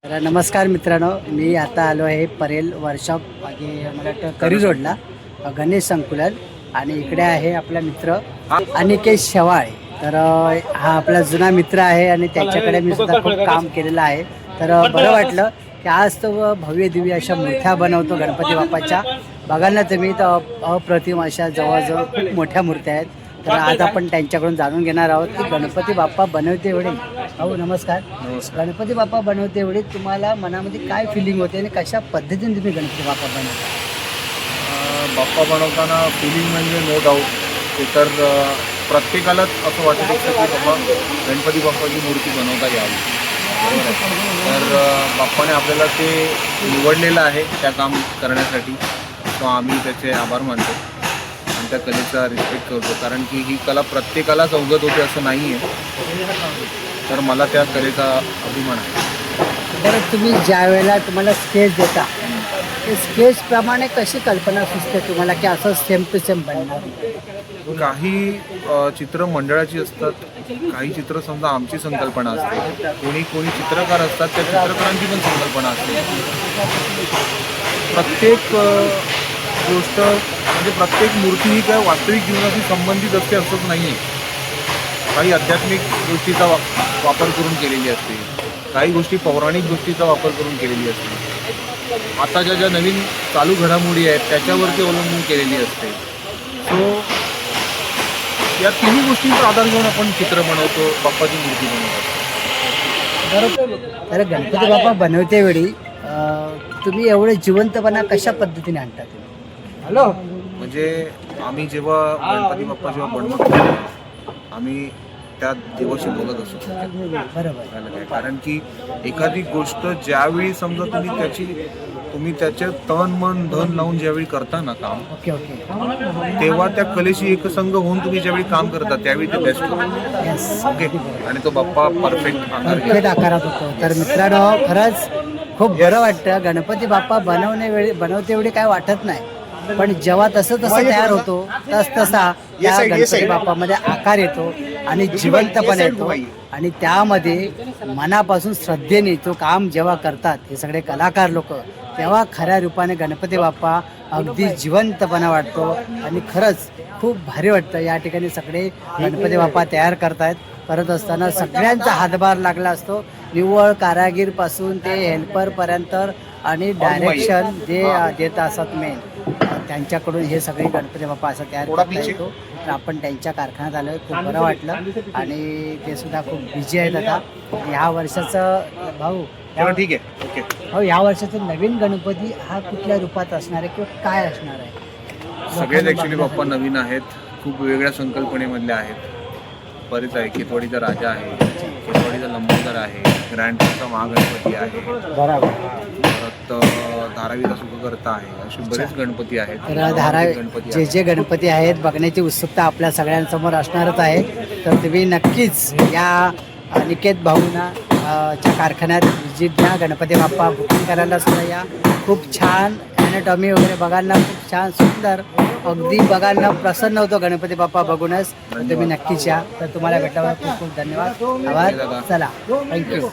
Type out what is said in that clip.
तर नमस्कार मित्रांनो, मी आता आलो आहे परेल वर्कशॉप मागे मला वाटतं करी रोडला गणेश संकुलन आणि इकडे आहे आपला मित्र अनिकेत शेवाळे. तर हा आपला जुना मित्र आहे आणि त्याच्याकडे मी सुद्धा खूप काम केलेलं आहे. तर बरं वाटलं की आज तो भव्य दिव्य अशा मूर्त्या बनवतो गणपती बाप्पाच्या. बघाल ना तुम्ही तर अप्रतिम अशा जवळजवळ खूप मोठ्या मूर्त्या आहेत. तर आज आपण त्यांच्याकडून जाणून घेणार आहोत की गणपती बाप्पा बनवते वेळी. भाऊ नमस्कार. गणपती बाप्पा बनवते वेळी तुम्हाला मनामध्ये काय फिलिंग होते आणि कशा पद्धतीने तुम्ही गणपती बाप्पा बनवता? बाप्पा बनवताना फिलिंग म्हणजे नो डाऊट ते तर प्रत्येकालाच असं वाटत असतं की बाबा गणपती बाप्पाची मूर्ती बनवता यावी. तर बाप्पाने आपल्याला ते निवडलेलं आहे त्या काम करण्यासाठी. तो आम्ही त्याचे आभार मानतो आणि त्या कलेचा रिस्पेक्ट करतो, कारण की ही कला प्रत्येकालाच अवगत होते असं नाही आहे. तर मला त्या कलेचा अभिमान आहे. बरं, तुम्ही ज्या वेळेला तुम्हाला स्केच देता ते स्केचप्रमाणे कशी कल्पना सुचते तुम्हाला की असं सेम टू सेम बनणार? काही चित्र मंडळाची असतात, काही चित्र समजा आमची संकल्पना असते, कोणी चित्रकार असतात त्या चित्रकारांची पण संकल्पना असते. प्रत्येक गोष्ट म्हणजे प्रत्येक मूर्ती ही काय वास्तविक जीवनाशी संबंधित असते असंच नाही आहे. काही आध्यात्मिक गोष्टीचा वापर करून केलेली असते, काही गोष्टी पौराणिक गोष्टीचा वापर करून केलेली असते, आताच्या ज्या नवीन चालू घडामोडी आहेत त्याच्यावरती अवलंबून केलेली असते. सो या तिन्ही गोष्टींचा आधार घेऊन आपण चित्र बनवतो, बाप्पाची मूर्ती बनवतो. बरोबर. तर गणपती बाप्पा बनवते वेळी तुम्ही एवढे जिवंतपणा कशा पद्धतीने आणता तुम्ही? हॅलो. म्हणजे आम्ही जेव्हा गणपती बाप्पा जेव्हा बनवतो आम्ही त्या देवाशी बोलत असतो. बरोबर. कारण की एखादी गोष्ट ज्यावेळी समजा तुम्ही त्याचे तन मन धन लावून ज्यावेळी करता ना काम, ओके ओके, तेव्हा त्या कलेशी एकसंग होऊन तुम्ही ज्यावेळी काम करता त्यावेळी ते बेस्ट होतं. येस. ओके. आणि तो बाप्पा परफेक्ट आकारात होतो. तर मित्रांनो, खरंच खूप बरं वाटतं. गणपती बाप्पा बनवते वेळी काय वाटत नाही, पण जेव्हा तसं तयार होतो तसा त्या गणपती बाप्पामध्ये आकार येतो आणि जिवंतपणा येतो आणि त्यामध्ये मनापासून श्रद्धेने तो काम जेव्हा करतात हे सगळे कलाकार लोक, तेव्हा खऱ्या रूपाने गणपती बाप्पा अगदी जिवंतपणा वाटतो आणि खरंच खूप भारी वाटतं. या ठिकाणी सगळे गणपती बाप्पा तयार करत असताना सगळ्यांचा हातभार लागला असतो. निव्वळ कारागीरपासून ते हेल्परपर्यंत आणि डायरेक्शन जे देत असतात मेन, त्यांच्याकडून हे सगळे गणपती बाप्पा असं तयार करता येतो. तर आपण त्यांच्या कारखान्यात आलो, खूप बरं वाटलं आणि ते सुद्धा खूप बिझी आहेत आता. ह्या वर्षाचं भाऊ ठीक आहे. ओके. हो, ह्या वर्षाचं नवीन गणपती हा कुठल्या रूपात असणार आहे किंवा काय असणार आहे? सगळेच ॲक्च्युली बाप्पा नवीन आहेत, खूप वेगळ्या संकल्पनेमधले आहेत. बरेच आहे. केतवाडीचा राजा आहे, केतवाडीचा लंबोदर आहे, ग्रँडचा महागणपती आहे, बरोबर. परत धारावीचा सुखकर्ता आहे. असे बरेच गणपती आहेत. तर जे जे गणपती आहेत बघण्याची उत्सुकता आपल्या सगळ्यांसमोर असणारच आहे. तर तुम्ही नक्कीच या अनिकेत भाऊंना च्या कारखान्यात व्हिजिट द्या. गणपती बाप्पा बुकिंग करायला सुद्धा या. खूप छान ॲनाटॉमी वगैरे बघायला खूप छान सुंदर, अगदी बघायला प्रसन्न होतो गणपती बाप्पा बघूनच. तर तुम्ही नक्कीच या. तर तुम्हाला भेटल्यावर खूप खूप धन्यवाद, आभार. चला, थँक्यू.